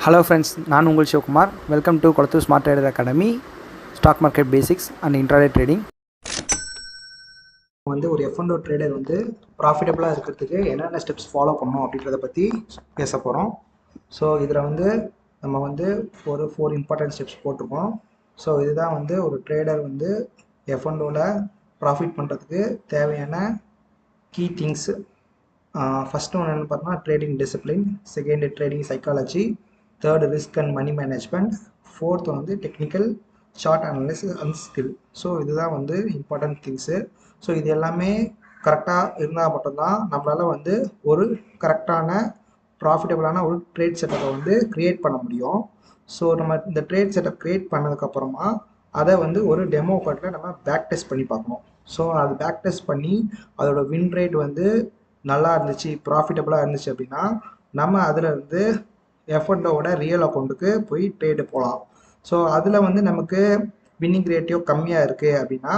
Hello friends, நான் உங்கள் Sivakumar. Welcome to Kolathur Smart Trader Academy, stock market basics and intraday trading. ஒரு F&O trader ப்ராஃபிட்டபுளாக இருக்கிறதுக்கு என்னென்ன ஸ்டெப்ஸ் ஃபாலோ பண்ணணும் அப்படின்றத பற்றி பேச போகிறோம். ஸோ இதில் நம்ம ஒரு 4 இம்பார்ட்டன்ட் ஸ்டெப்ஸ் போட்டிருக்கோம். ஸோ இதுதான் ஒரு ட்ரேடர் F&Oவில் ப்ராஃபிட் பண்ணுறதுக்கு தேவையான கீ திங்ஸு. ஃபஸ்ட்டு ஒன்று என்னென்னு பார்த்தோம்னா trading discipline, second trading psychology, third risk and money management, fourth technical chart analysis and skill. So இதுதான் இம்பார்ட்டன்ட் திங்ஸு. ஸோ இது எல்லாமே கரெக்டாக இருந்தால் மட்டும்தான் நம்மளால் ஒரு கரெக்டான ப்ராஃபிட்டபுளான ஒரு ட்ரேட் செட்டப்பை க்ரியேட் பண்ண முடியும். ஸோ நம்ம இந்த ட்ரேட் செட்டப் க்ரியேட் பண்ணதுக்கப்புறமா அதை ஒரு டெமோ கார்டில் நம்ம பேக் டெஸ்ட் பண்ணி பார்க்கணும். ஸோ அது பேக் டெஸ்ட் பண்ணி அதோட வின் ரேட் நல்லா இருந்துச்சு, ப்ராஃபிட்டபுளாக இருந்துச்சு அப்படின்னா நம்ம அதில் F&Oவோட ரியல் அக்கௌண்ட்டுக்கு போய் ட்ரேடு போகலாம். ஸோ அதில் நமக்கு வின்னிங் ரேட்டியோ கம்மியாக இருக்குது அப்படின்னா,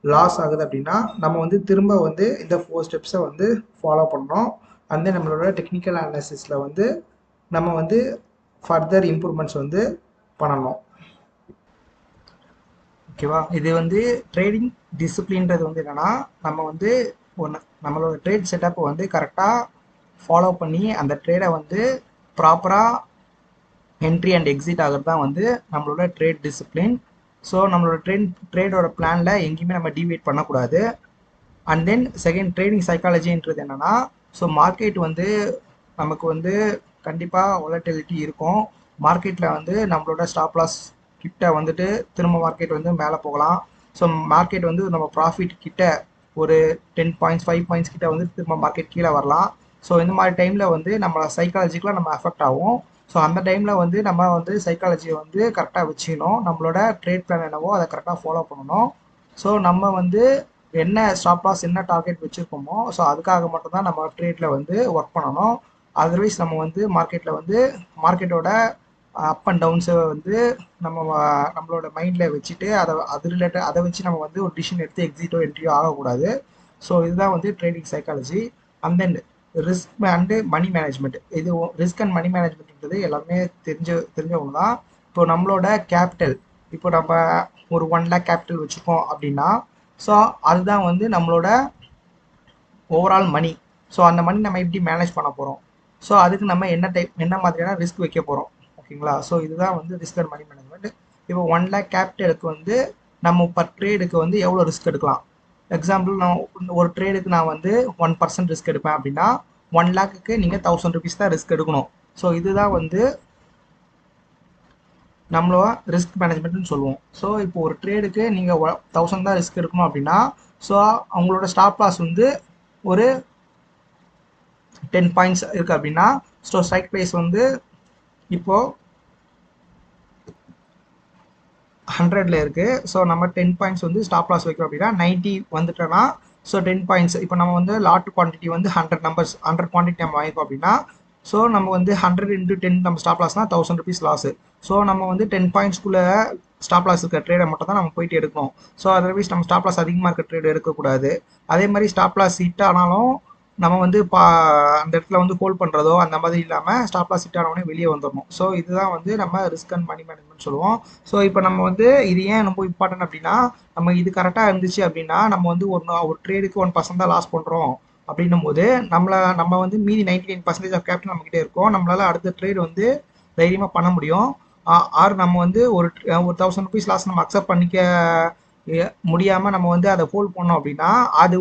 லாஸ் ஆகுது அப்படின்னா நம்ம திரும்ப இந்த 4 ஸ்டெப்ஸை ஃபாலோ பண்ணோம். அண்ட் தென் நம்மளோட டெக்னிக்கல் அனாலிசிஸில் நம்ம ஃபர்தர் இம்ப்ரூவ்மெண்ட்ஸ் பண்ணணும். ஓகேவா? இது ட்ரேடிங் டிசிப்ளின்றது என்னென்னா, நம்ம ஒன்று நம்மளோட ட்ரேட் செட்டப்பை கரெக்டாக ஃபாலோ பண்ணி அந்த ட்ரேடை ப்ராப்பராக என்ட்ரி அண்ட் எக்ஸிட் ஆகிறது தான் நம்மளோட ட்ரேட் டிசிப்ளின். ஸோ நம்மளோட ட்ரேடோட பிளானில் எங்கேயுமே நம்ம டிவியேட் பண்ணக்கூடாது. அண்ட் தென் செகண்ட் ட்ரேடிங் சைக்காலஜின்றது என்னென்னா, ஸோ மார்க்கெட் நமக்கு கண்டிப்பாக வாலட்டிலிட்டி இருக்கும். மார்க்கெட்டில் நம்மளோட ஸ்டாப் லாஸ் கிட்ட திரும்ப மார்க்கெட் மேலே போகலாம். ஸோ மார்க்கெட் நம்ம ப்ராஃபிட் கிட்ட ஒரு 10 பாயிண்ட்ஸ் 5 பாயிண்ட்ஸ் கிட்ட திரும்ப மார்க்கெட் கீழே வரலாம். ஸோ இந்த மாதிரி டைமில் நம்ம சைக்காலஜிக்கலாக நம்ம அஃபெக்ட் ஆகும். ஸோ அந்த டைமில் நம்ம சைக்காலஜியை கரெக்டாக வச்சுக்கணும். நம்மளோட ட்ரேட் பிளான் என்னவோ அதை கரெக்டாக ஃபாலோ பண்ணணும். ஸோ நம்ம என்ன ஸ்டாப் லாஸ் என்ன டார்கெட் வச்சுருக்கோமோ ஸோ அதுக்காக மட்டும்தான் நம்ம ட்ரேட்டில் ஒர்க் பண்ணணும். அதர்வைஸ் நம்ம மார்க்கெட்டில் மார்க்கெட்டோட அப் அண்ட் டவுன்ஸை நம்மளோட மைண்டில் வச்சுட்டு அதை வச்சு நம்ம ஒரு டிசிஷன் எடுத்து எக்ஸிட்டோ என்ட்ரியோ ஆகக்கூடாது. ஸோ இதுதான் trading psychology. And then risk and money management. இது ரிஸ்க் அண்ட் மணி மேனேஜ்மெண்ட்ன்றது எல்லாமே தெரிஞ்சவங்க தான். இப்போ நம்மளோட கேபிட்டல், இப்போ நம்ம ஒரு 1 lakh கேபிட்டல் வச்சுருக்கோம் அப்படின்னா, ஸோ அதுதான் நம்மளோட ஓவரால் மணி. ஸோ அந்த மணி நம்ம எப்படி மேனேஜ் பண்ண போகிறோம், ஸோ அதுக்கு நம்ம என்ன மாதிரியான ரிஸ்க் வைக்க போகிறோம். ஓகேங்களா? ஸோ இதுதான் ரிஸ்க் அண்ட் மணி மேனேஜ்மெண்ட். இப்போ 1 lakh கேபிட்டலுக்கு நம்ம பர் ட்ரேடுக்கு எவ்வளோ ரிஸ்க் எடுக்கலாம். எக்ஸாம்பிள், நான் ஒரு ட்ரேடுக்கு நான் 1% ரிஸ்க் எடுப்பேன் அப்படின்னா 1 lakhக்கு நீங்கள் 1000 rupees தான் ரிஸ்க் எடுக்கணும். ஸோ இதுதான் நம்மளோட ரிஸ்க் மேனேஜ்மெண்ட்னு சொல்லுவோம். ஸோ இப்போ ஒரு ட்ரேடுக்கு நீங்கள் 1000 தான் ரிஸ்க் எடுக்கணும் அப்படின்னா, ஸோ அவங்களோட ஸ்டாப் லாஸ் ஒரு 10 பாயிண்ட்ஸ் இருக்குது அப்படின்னா, ஸோ ஸ்ட்ரைக் ப்ரைஸ் இப்போது 100ல் இருக்குது. ஸோ நம்ம 10 பாயிண்ட்ஸ் ஸ்டாப் லாஸ் வைக்கிறோம் அப்படின்னா 90 வந்துட்டோன்னா, ஸோ 10 பாயிண்ட்ஸ் இப்போ நம்ம லாட் குவான்டிட்டி 100 நம்பர்ஸ் 100 குவான்டிட்டி நம்ம வாங்கிக்கோம் அப்படின்னா, ஸோ நம்ம 100 into 10 நம்ம ஸ்டாப் லாஸ்னா 1000 rupees லாஸு. ஸோ நம்ம 10 பாயிண்ட்ஸ்குள்ளே ஸ்டாப் லாஸ் இருக்க ட்ரேடை மட்டும் தான் நம்ம போயிட்டு எடுக்கணும். ஸோ அதர்வைஸ் நம்ம ஸ்டாப் லாஸ் அதிகமாக இருக்க ட்ரேட் எடுக்கக்கூடாது. அதே மாதிரி ஸ்டாப் லாஸ் ஹிட் ஆனாலும் நம்ம அந்த இடத்துல ஹோல்ட் பண்ணுறதோ அந்த மாதிரி இல்லாமல் ஸ்டாப் லாஸ் ஹிட் ஆனவொடனே வெளியே வந்துடணும். ஸோ இதுதான் நம்ம ரிஸ்க் அண்ட் மணி மேனேஜ்மெண்ட் சொல்லுவோம். ஸோ இப்போ நம்ம இது ஏன் ரொம்ப இம்பார்ட்டன்ட் அப்படின்னா, நம்ம இது கரெக்டாக இருந்துச்சு அப்படின்னா நம்ம ஒரு ட்ரேடுக்கு 1% தான் லாஸ் பண்ணுறோம் அப்படின்னும் போது நம்ம மீதி 99% ஆஃப் கேபிட்டல் நம்மகிட்ட இருக்கும். நம்மளால அடுத்த ட்ரேட் தைரியமாக பண்ண முடியும். ஆர் நம்ம ஒரு 1000 rupees லாஸ் நம்ம அக்செப்ட் பண்ணிக்க முடியாமல் நம்ம அதை ஹோல்ட் பண்ணோம் அப்படின்னா, அது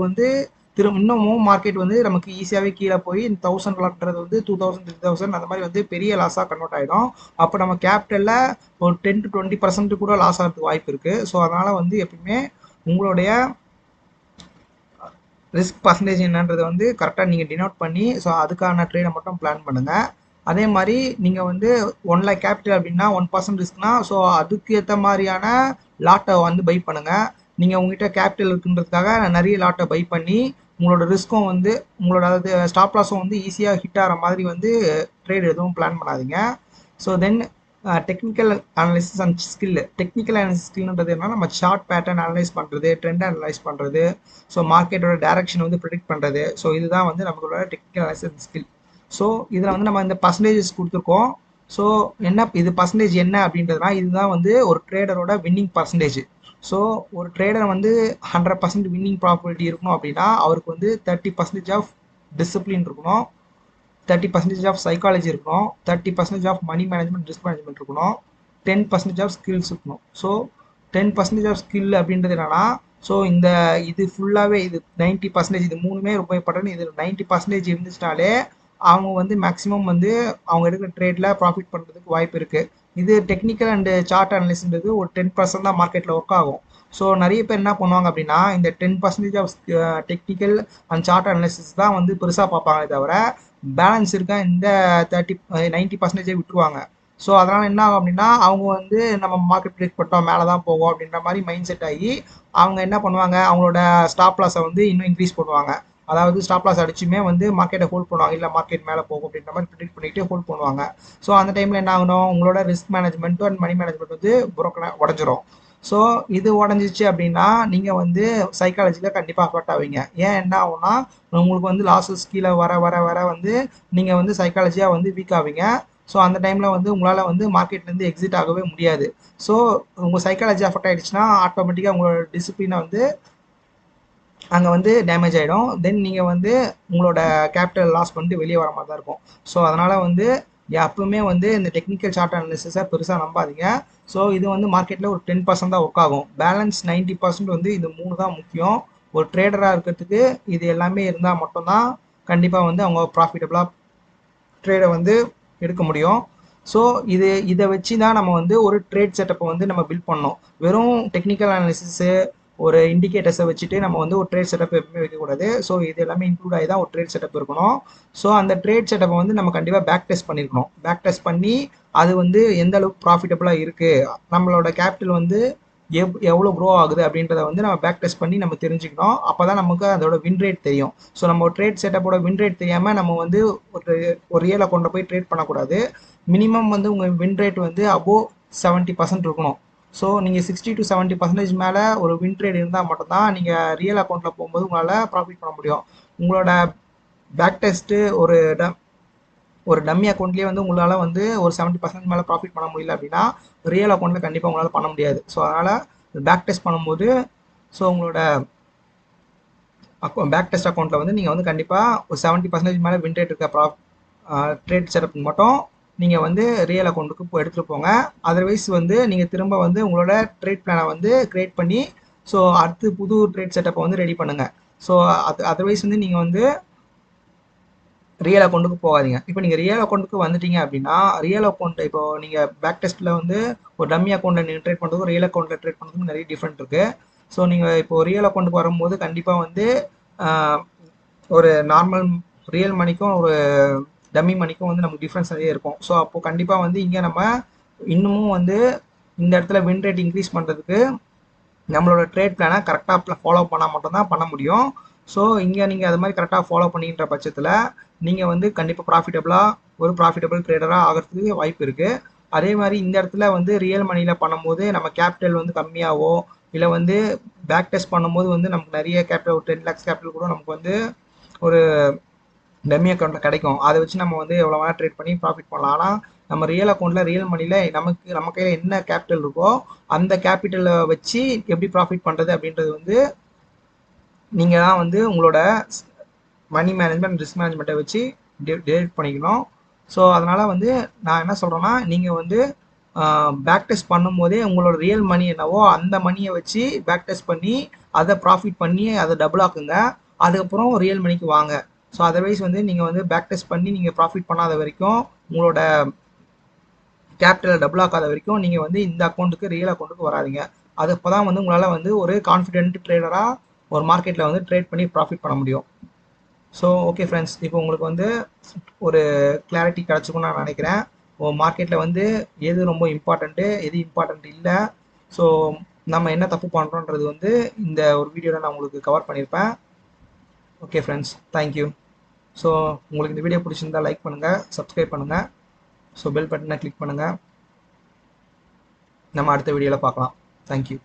இன்னமும் மார்க்கெட் நமக்கு ஈஸியாகவே கீழே போய் 1000 லாக்ன்றது 2000 3000 அந்த மாதிரி பெரிய லாஸாக கன்வெர்ட் ஆகிடும். அப்போ நம்ம கேபிட்டலில் ஒரு 10 to 20% கூட லாஸ் ஆகிறதுக்கு வாய்ப்பு இருக்குது. ஸோ அதனால் எப்பவுமே உங்களுடைய ரிஸ்க் பர்சன்டேஜ் என்னன்றதை கரெக்டாக நீங்கள் டினோட் பண்ணி ஸோ அதுக்கான ட்ரேடை மட்டும் பிளான் பண்ணுங்கள். அதே மாதிரி நீங்கள் 1 lakh கேபிட்டல் அப்படின்னா 1% ரிஸ்க்னா, ஸோ அதுக்கு ஏற்ற மாதிரியான லாட்டை பை பண்ணுங்கள். நீங்கள் உங்கள்கிட்ட கேபிட்டல் இருக்குன்றதுக்காக நிறைய லாட்டை பை பண்ணி உங்களோட ரிஸ்க்கும் உங்களோட ஸ்டாப் லாஸும் ஈஸியாக ஹிட் ஆகிற மாதிரி ட்ரேட் எதுவும் பிளான் பண்ணாதீங்க. So then technical analysis and skill. Technical analysis ஸ்கில்ன்றது என்னன்னா, நம்ம சார்ட் பேட்டர்ன் அனலைஸ் பண்ணுறது, ட்ரெண்ட் அனலைஸ் பண்ணுறது, ஸோ மார்க்கெட்டோட டேரக்ஷன் ப்ரிடிக்ட் பண்ணுறது. ஸோ இதுதான் நம்மளோட டெக்னிக்கல் அனாலிசிஸ் ஸ்கில். ஸோ இதில் நம்ம இந்த பர்சன்டேஜஸ் கொடுத்துருக்கோம். ஸோ என்ன இது பர்சன்டேஜ் என்ன அப்படின்றதுனா இதுதான் வந்து ஒரு ட்ரேடரோட வின்னிங் பர்சன்டேஜ். ஸோ ஒரு ட்ரேடர் வந்து 100% வின்னிங் ப்ராபபிலிட்டி இருக்கணும் அப்படின்னா அவருக்கு வந்து 30% ஆஃப் டிசிப்ளின் இருக்கணும், 30% ஆஃப் சைக்காலஜி இருக்கணும், 30% of money management risk management இருக்கணும், 10% ஆஃப் ஸ்கில்ஸ் இருக்கணும். ஸோ 10% ஆஃப் ஸ்கில் அப்படின்றது என்னன்னா, ஸோ இது ஃபுல்லாகவே இது 90% இது மூணுமே ரொம்ப இம்பார்ட்டன்ட். இது 90% இருந்துச்சுனாலே அவங்க வந்து மேக்ஸிமம் வந்து அவங்க எடுக்கிற ட்ரேடில் ப்ராஃபிட் பண்ணுறதுக்கு வாய்ப்பு இருக்குது. இது டெக்னிக்கல் அண்டு சார்ட் அனலிஸ்ன்றது ஒரு 10% தான் மார்க்கெட்டில் ஒர்க் ஆகும். ஸோ நிறைய பேர் என்ன பண்ணுவாங்க அப்படின்னா இந்த 10% of technical and chart analysis தான் வந்து பெருசாக பார்ப்பாங்களே தவிர பேலன்ஸ் இருக்க இந்த 90% விட்டுருவாங்க. ஸோ அதனால் என்ன ஆகும் அப்படின்னா அவங்க வந்து நம்ம மார்க்கெட் ப்ரிடிக்ட் பண்ணிட்டோம் மேலே தான் போகும் அப்படின்ற மாதிரி மைண்ட் செட் ஆகி அவங்க என்ன பண்ணுவாங்க, அவங்களோட ஸ்டாப் லாஸை வந்து இன்னும் இன்க்ரீஸ் பண்ணுவாங்க. அதாவது ஸ்டாப் லாஸ் அடிச்சுமே வந்து மார்க்கெட்டை ஹோல்ட் பண்ணுவாங்க, இல்லை மார்க்கெட் மேலே போகும் அப்படின்ற மாதிரி ப்ரிடிக்ட் பண்ணிட்டு ஹோல்ட் பண்ணுவாங்க. ஸோ அந்த டைமில் என்ன ஆகணும், உங்களோட risk management and money management வந்து உடஞ்சிரும். ஸோ இது உடஞ்சிச்சு அப்படின்னா நீங்கள் வந்து சைக்காலஜியில் கண்டிப்பாக அஃபெக்ட் ஆவீங்க. ஏன் என்ன ஆகும்னா உங்களுக்கு வந்து லாஸஸ் கீழே வர வர வர வந்து நீங்கள் வந்து சைக்காலஜியாக வந்து வீக் ஆவீங்க. ஸோ அந்த டைமில் வந்து உங்களால் வந்து மார்க்கெட்லேருந்து எக்ஸிட் ஆகவே முடியாது. ஸோ உங்கள் சைக்காலஜி அஃபெக்ட் ஆகிடுச்சுன்னா ஆட்டோமேட்டிக்காக உங்களோட டிசிப்ளினை வந்து அங்கே வந்து டேமேஜ் ஆகிடும். தென் நீங்கள் வந்து உங்களோட கேபிட்டல் லாஸ் பண்ணிட்டு வெளியே வர மாதிரி தான் இருக்கும். ஸோ அதனால் வந்து எப்பவுமே வந்து இந்த டெக்னிக்கல் சார்ட் அனாலிசிஸை பெருசாக நம்பாதீங்க. ஸோ இது வந்து மார்க்கெட்டில் ஒரு 10% தான் ஒர்க் ஆகும். பேலன்ஸ் 90% வந்து இது 3 தான் முக்கியம். ஒரு ட்ரேடராக இருக்கிறதுக்கு இது எல்லாமே இருந்தால் மட்டும்தான் கண்டிப்பாக வந்து அவங்க ப்ராஃபிட்டபுளாக ட்ரேடை வந்து எடுக்க முடியும். ஸோ இதை வச்சு தான் நம்ம வந்து ஒரு ட்ரேட் செட்டப்பை வந்து நம்ம பில்ட் பண்ணோம். வெறும் டெக்னிக்கல் அனாலிசிஸு ஒரு இண்டிகேட்டர்ஸை வச்சுட்டு நம்ம வந்து ஒரு ட்ரேட் செட்டப் எப்பவுமே வைக்கக்கூடாது. ஸோ இது எல்லாமே இன்க்ளூட் ஆகி தான் ஒரு ட்ரேட் செட்டப் இருக்கணும். ஸோ அந்த ட்ரேட் செட்டப்பை வந்து நம்ம கண்டிப்பாக பேக் டெஸ்ட் பண்ணியிருக்கணும். பேக் டெஸ்ட் பண்ணி அது வந்து எந்த அளவுக்கு ப்ராஃபிட்டபுளாக இருக்குது, நம்மளோட கேபிட்டல் வந்து எவ்வளோ க்ரோ ஆகுது அப்படின்றத வந்து நம்ம பேக் டெஸ்ட் பண்ணி நம்ம தெரிஞ்சுக்கணும். அப்போ தான் நமக்கு அதோட வின் ரேட் தெரியும். ஸோ நம்ம ட்ரேட் செட்டப்போட வின் ரேட் தெரியாமல் நம்ம வந்து ஒரு ரியல் அக்கௌண்ட்டை போய் ட்ரேட் பண்ணக்கூடாது. மினிமம் வந்து உங்கள் வின் ரேட் வந்து அபோவ் 70% இருக்கணும். ஸோ நீங்கள் 60 to 70% மேலே ஒரு வின் ட்ரேட் இருந்தால் மட்டும்தான் நீங்கள் ரியல் அக்கௌண்ட்டில் போகும்போது உங்களால் ப்ராஃபிட் பண்ண முடியும். உங்களோட பேக் டெஸ்ட்டு ஒரு டம்மி அக்கௌண்ட்லேயே வந்து உங்களால் வந்து ஒரு 70% மேலே ப்ராஃபிட் பண்ண முடியல அப்படின்னா ரியல் அக்கௌண்ட்டில் கண்டிப்பாக உங்களால் பண்ண முடியாது. ஸோ அதனால் பேக் டெஸ்ட் பண்ணும்போது ஸோ உங்களோட பேக் டெஸ்ட் அக்கௌண்ட்டில் வந்து நீங்கள் வந்து கண்டிப்பாக ஒரு 70% மேலே வின் ரேட் இருக்க ட்ரேட் செட்டப் மட்டும் நீங்கள் வந்து ரியல் அக்கௌண்ட்டுக்கு எடுத்துகிட்டு போங்க. அதர்வைஸ் வந்து நீங்கள் திரும்ப வந்து உங்களோட ட்ரேட் பிளானை வந்து க்ரியேட் பண்ணி ஸோ அடுத்து புது ட்ரேட் செட்டப்பை வந்து ரெடி பண்ணுங்கள். ஸோ அதர்வைஸ் வந்து நீங்கள் வந்து ரியல் அக்கௌண்ட்டுக்கு போகாதீங்க. இப்போ நீங்கள் ரியல் அக்கௌண்ட்டுக்கு வந்துட்டீங்க அப்படின்னா ரியல் அக்கௌண்ட் இப்போ நீங்கள் பேக் டெஸ்ட்டில் வந்து ஒரு டம்மி அக்கௌண்ட்டில் நீங்கள் ட்ரேட் பண்ணுறதுக்கும் ரியல் அக்கௌண்ட்டில் ட்ரேட் பண்ணுறதுக்கும் நிறைய டிஃப்ரெண்ட் இருக்குது. ஸோ நீங்கள் இப்போ ரியல் அக்கௌண்ட்டுக்கு வரும்போது கண்டிப்பாக வந்து ஒரு நார்மல் ரியல் மணிக்கும் ஒரு டம்மி மணிக்கும் வந்து நமக்கு டிஃப்ரென்ஸ் நிறைய இருக்கும். ஸோ அப்போது கண்டிப்பாக வந்து இங்கே நம்ம இன்னமும் வந்து இந்த இடத்துல வின் ரேட் இன்க்ரீஸ் பண்ணுறதுக்கு நம்மளோட ட்ரேட் பிளானை கரெக்டாக ஃபாலோ பண்ணால் மட்டும்தான் பண்ண முடியும். ஸோ இங்கே நீங்கள் அது மாதிரி கரெக்டாக ஃபாலோ பண்ணின்ற பட்சத்தில் நீங்கள் வந்து கண்டிப்பாக ஒரு ப்ராஃபிட்டபிள் ட்ரேடராக ஆகிறதுக்கு வாய்ப்பு இருக்குது. அதே மாதிரி இந்த இடத்துல வந்து ரியல் மணியில் பண்ணும்போது நம்ம கேபிட்டல் வந்து கம்மியாகவோ இல்லை வந்து பேக் டெஸ்ட் பண்ணும்போது வந்து நமக்கு நிறைய கேபிட்டல் ஒரு 10 lakhs கேபிட்டல் கூட நமக்கு வந்து ஒரு டம்மி அக்கௌண்ட்டில் கிடைக்கும். அதை வச்சு நம்ம வந்து எவ்வளோ வேணால் ட்ரேட் பண்ணி ப்ராஃபிட் பண்ணலாம். ஆனால் நம்ம ரியல் அக்கௌண்ட்டில் ரியல் மணியில் நம்ம கையில் என்ன கேபிட்டல் இருக்கோ அந்த கேபிட்டலை வச்சு எப்படி ப்ராஃபிட் பண்ணுறது அப்படின்றது வந்து நீங்கள் தான் வந்து உங்களோட மணி மேனேஜ்மெண்ட் ரிஸ்க் மேனேஜ்மெண்ட்டை வச்சு டெலிட் பண்ணிக்கணும். ஸோ அதனால் வந்து நான் என்ன சொல்கிறேன்னா நீங்கள் வந்து பேக் டெஸ்ட் பண்ணும்போதே உங்களோட ரியல் மணி என்னவோ அந்த மணியை வச்சு பேக் டெஸ்ட் பண்ணி அதை ப்ராஃபிட் பண்ணி அதை டபுள் ஆக்குங்க. அதுக்கப்புறம் ரியல் மணிக்கு வாங்க. ஸோ அதர்வைஸ் வந்து நீங்கள் வந்து பேக் டெஸ்ட் பண்ணி நீங்கள் ப்ராஃபிட் பண்ணாத வரைக்கும் உங்களோட கேபிட்டலை டபுள் ஆக்காத வரைக்கும் நீங்கள் வந்து இந்த அக்கௌண்ட்டுக்கு ரியல் அக்கௌண்ட்டுக்கு வராதிங்க. அது அப்போ தான் வந்து உங்களால் வந்து ஒரு கான்ஃபிடென்ட் ட்ரேடராக ஒரு மார்க்கெட்டில் வந்து ட்ரேட் பண்ணி ப்ராஃபிட் பண்ண முடியும். ஸோ ஓகே ஃப்ரெண்ட்ஸ், இப்போ உங்களுக்கு வந்து ஒரு கிளாரிட்டி கிடச்சிக்கும்னு நான் நினைக்கிறேன். மார்க்கெட்டில் வந்து எது ரொம்ப இம்பார்ட்டண்ட்டு எது இம்பார்ட்டண்ட் இல்லை, ஸோ நம்ம என்ன தப்பு பண்ணுறோன்றது வந்து இந்த ஒரு வீடியோவில் நான் உங்களுக்கு கவர் பண்ணியிருப்பேன். Okay friends, thank you. ஸோ உங்களுக்கு இந்த வீடியோ பிடிச்சிருந்தா லைக் பண்ணுங்கள், சப்ஸ்கிரைப் பண்ணுங்கள், ஸோ பெல் பட்டனை கிளிக் பண்ணுங்கள். நம்ம அடுத்த வீடியோவில் பார்க்கலாம். தேங்க்யூ.